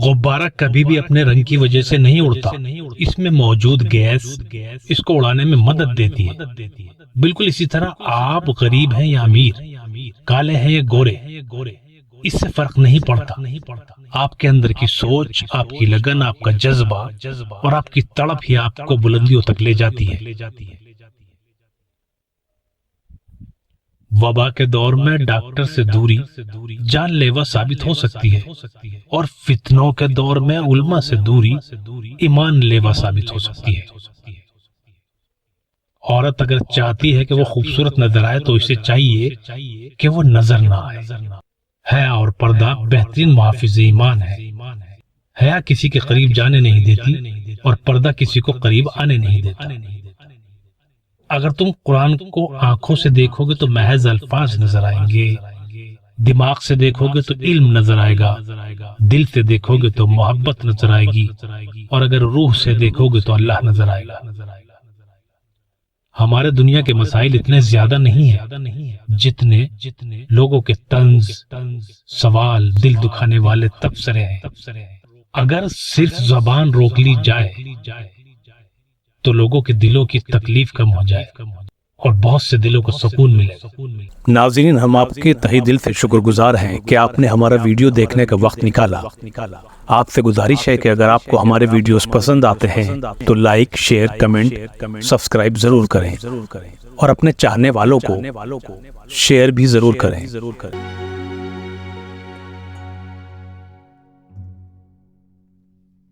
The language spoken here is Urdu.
غبارہ کبھی بھی اپنے رنگ کی وجہ سے نہیں اڑتا، اس میں موجود گیس اس کو اڑانے میں مدد دیتی ہے۔ بالکل اسی طرح آپ غریب ہیں یا امیر، کالے ہیں یا گورے، اس سے فرق نہیں پڑتا۔ آپ کے اندر کی سوچ، آپ کی لگن، آپ کا جذبہ اور آپ کی تڑپ ہی آپ کو بلندیوں تک لے جاتی ہے۔ وبا کے دور میں ڈاکٹر سے دوری جان لیوا ثابت ہو سکتی ہے، اور فتنوں کے دور میں علماء سے دوری ایمان لیوا ثابت ہو سکتی ہے۔ عورت اگر چاہتی ہے کہ وہ خوبصورت نظر آئے تو اسے چاہیے کہ وہ نظر نہ آئے۔ حیا اور پردہ بہترین محافظ ایمان ہے۔ حیا کسی کے قریب جانے نہیں دیتی اور پردہ کسی کو قریب آنے نہیں دیتا۔ اگر تم قرآن کو آنکھوں سے دیکھو گے تو محض الفاظ نظر آئیں گے، دماغ سے دیکھو گے تو علم نظر آئے گا، دل سے دیکھو گے تو محبت نظر آئے گی، اور اگر روح سے دیکھو گے تو اللہ نظر آئے گا۔ ہمارے دنیا کے مسائل اتنے زیادہ نہیں ہیں جتنے لوگوں کے طنز، سوال، دل دکھانے والے تبصرے ہیں۔ اگر صرف زبان روک لی جائے تو لوگوں کے دلوں کی تکلیف کم ہو جائے اور بہت سے دلوں کو سکون ملے گا۔ ناظرین، ہم آپ کے تہہ دل سے شکر گزار ہیں کہ آپ نے ہمارا ویڈیو دیکھنے کا وقت نکالا۔ آپ سے گزارش ہے کہ اگر آپ کو ہمارے ویڈیوز پسند آتے ہیں تو لائک، شیئر، کمنٹ، سبسکرائب ضرور کریں، اور اپنے چاہنے والوں کو شیئر بھی ضرور کریں۔